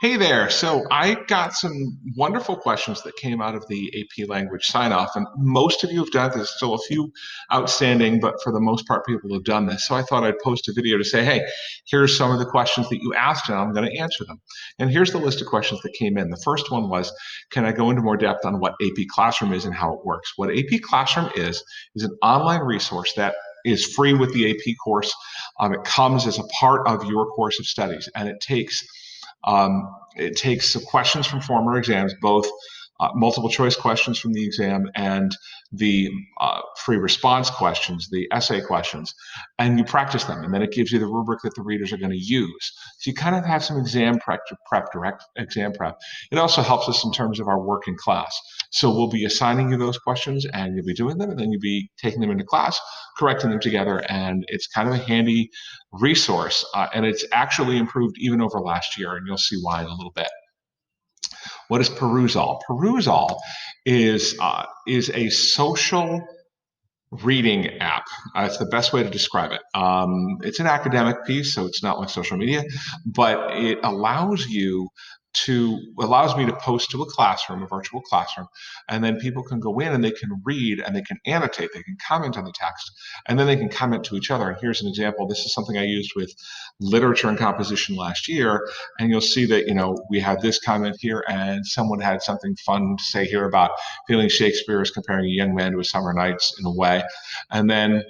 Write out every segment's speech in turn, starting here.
Hey there. So I got some wonderful questions that came out of the AP language sign-off, and most of you have done it. There's still a few outstanding, but for the most part, people have done this. So I thought I'd post a video to say, hey, here's some of the questions that you asked, and I'm going to answer them. And here's the list of questions that came in. The first one was, can I go into more depth on what AP Classroom is and how it works? What AP Classroom is an online resource that is free with the AP course. It comes as a part of your course of studies, and it takes some questions from former exams, both multiple choice questions from the exam and the free response questions, the essay questions, and you practice them. And then it gives you the rubric that the readers are going to use. So you kind of have some exam prep, direct exam prep. It also helps us in terms of our work in class. So we'll be assigning you those questions and you'll be doing them, and then you'll be taking them into class, correcting them together. And it's kind of a handy resource, and it's actually improved even over last year, and you'll see why in a little bit. What is perusal? Perusal is a social reading app. It's the best way to describe it. It's an academic piece, so it's not like social media, but it allows me to post to a classroom, a virtual classroom, and then people can go in and they can read and they can annotate, they can comment on the text, and then they can comment to each other. And here's an example. This is something I used with literature and composition last year, and you'll see that we had this comment here, and someone had something fun to say here about feeling Shakespeare is comparing a young man to a summer night's in a way. And then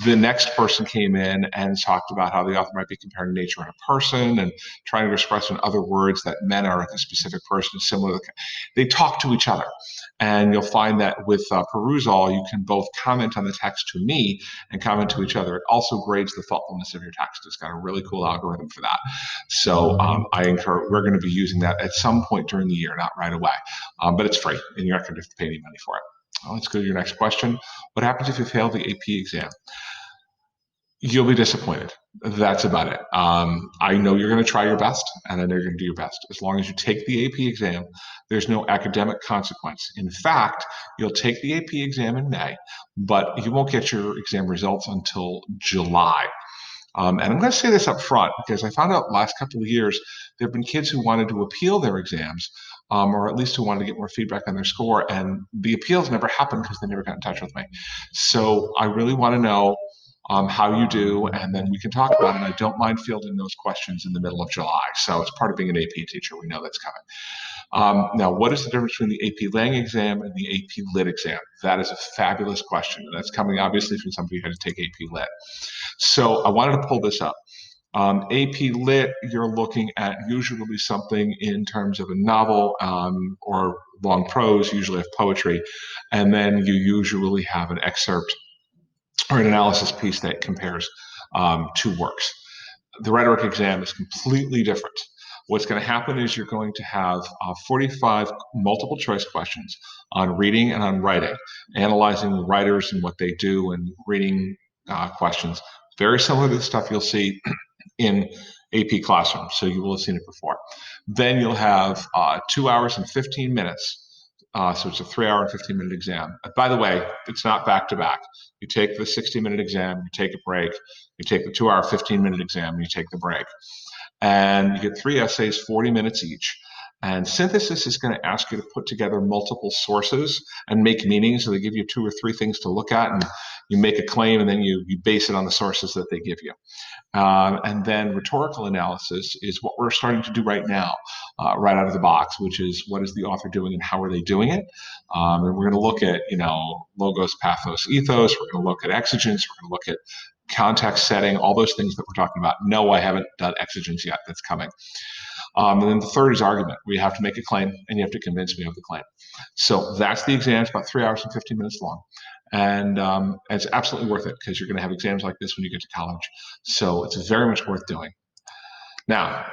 the next person came in and talked about how the author might be comparing nature and a person and trying to express in other words that men are a specific person similar. They talk to each other. And you'll find that with perusal, you can both comment on the text to me and comment to each other. It also grades the thoughtfulness of your text. It's got a really cool algorithm for that. So we're going to be using that at some point during the year, not right away. But it's free, and you're not going to have to pay any money for it. Let's go to your next question. What happens if you fail the AP exam? You'll be disappointed. That's about it. I know you're going to try your best, and I know you're going to do your best. As long as you take the AP exam, there's no academic consequence. In fact, you'll take the AP exam in May, but you won't get your exam results until July. And I'm going to say this up front because I found out last couple of years there have been kids who wanted to appeal their exams, or at least who wanted to get more feedback on their score, and the appeals never happened because they never got in touch with me. So I really want to know how you do, and then we can talk about it. And I don't mind fielding those questions in the middle of July. So it's part of being an AP teacher. We know that's coming. Now, what is the difference between the AP Lang exam and the AP Lit exam? That is a fabulous question. And that's coming obviously from somebody who had to take AP Lit. So I wanted to pull this up. AP Lit, you're looking at usually something in terms of a novel or long prose, usually of poetry, and then you usually have an excerpt or an analysis piece that compares two works. The rhetoric exam is completely different. What's going to happen is you're going to have 45 multiple choice questions on reading and on writing, analyzing the writers and what they do, and reading questions. Very similar to the stuff you'll see in AP Classroom, so you will have seen it before. Then you'll have 2 hours and 15 minutes. So it's a 3 hour and 15-minute exam. By the way, it's not back to back. You take the 60-minute exam, you take a break, you take the 2 hour, 15-minute exam, and you take the break. And you get 3 essays, 40 minutes each. And synthesis is going to ask you to put together multiple sources and make meaning. So they give you 2 or 3 things to look at, and you make a claim, and then you base it on the sources that they give you. And then rhetorical analysis is what we're starting to do right now, right out of the box, which is what is the author doing and how are they doing it? And we're going to look at, logos, pathos, ethos. We're going to look at exigence. We're going to look at context setting, all those things that we're talking about. No, I haven't done exigence yet. That's coming. And then the third is argument. We have to make a claim, and you have to convince me of the claim. So that's the exam. It's about 3 hours and 15 minutes long. And it's absolutely worth it because you're going to have exams like this when you get to college. So it's very much worth doing. Now,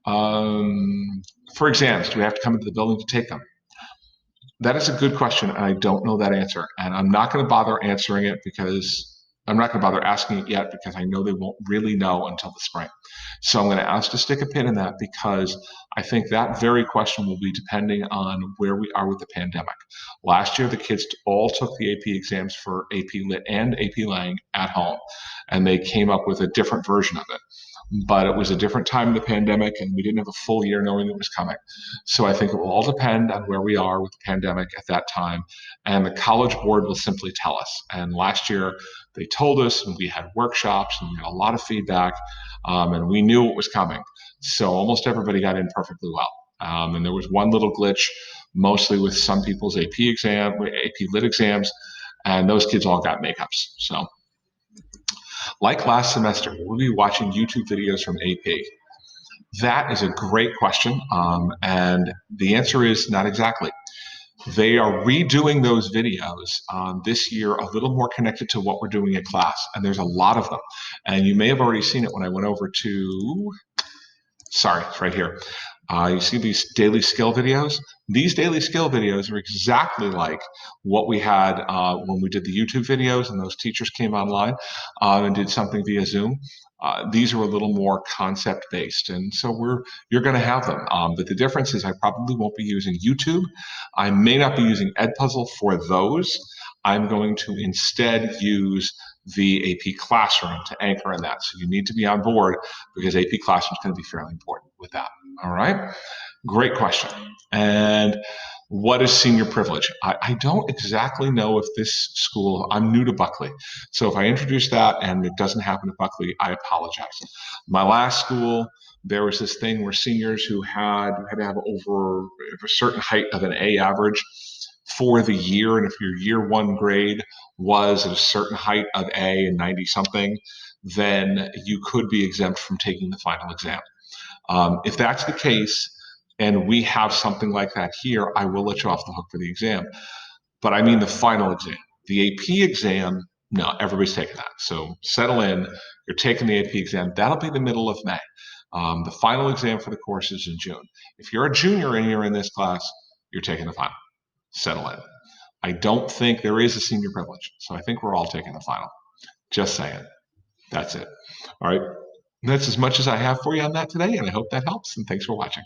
for exams, do we have to come into the building to take them? That is a good question, and I don't know that answer. And I'm not going to bother answering it because I'm not going to bother asking it yet because I know they won't really know until the spring. So I'm going to ask to stick a pin in that because I think that very question will be depending on where we are with the pandemic. Last year, the kids all took the AP exams for AP Lit and AP Lang at home, and they came up with a different version of it. but it was a different time in the pandemic and we didn't have a full year knowing it was coming. So I think it will all depend on where we are with the pandemic at that time. And the College Board will simply tell us. And last year they told us, and we had workshops and we had a lot of feedback, and we knew it was coming. So almost everybody got in perfectly well. And there was one little glitch, mostly with some people's AP Lit exams, and those kids all got makeups. So like last semester, we'll be watching YouTube videos from AP. That is a great question, and the answer is not exactly. They are redoing those videos this year a little more connected to what we're doing in class, and there's a lot of them. And you may have already seen it when I went over to, sorry, it's right here. You see these daily skill videos? These daily skill videos are exactly like what we had when we did the YouTube videos and those teachers came online and did something via Zoom. These are a little more concept based, and so you're going to have them. But the difference is I probably won't be using YouTube. I may not be using Edpuzzle for those. I'm going to instead use the AP Classroom to anchor in that. So you need to be on board because AP Classroom is going to be fairly important with that. All right. Great question. And what is senior privilege? I don't exactly know if this school, I'm new to Buckley. So if I introduce that and it doesn't happen at Buckley, I apologize. My last school, there was this thing where seniors who had to have over a certain height of an A average for the year. And if your year one grade was at a certain height of A and 90 something, then you could be exempt from taking the final exam. If that's the case, and we have something like that here, I will let you off the hook for the exam. But I mean the final exam. The AP exam, no, everybody's taking that. So settle in, you're taking the AP exam. That'll be the middle of May. The final exam for the course is in June. If you're a junior and you're in this class, you're taking the final. Settle in. I don't think there is a senior privilege. So I think we're all taking the final. Just saying. That's it. All right. That's as much as I have for you on that today, and I hope that helps. And thanks for watching.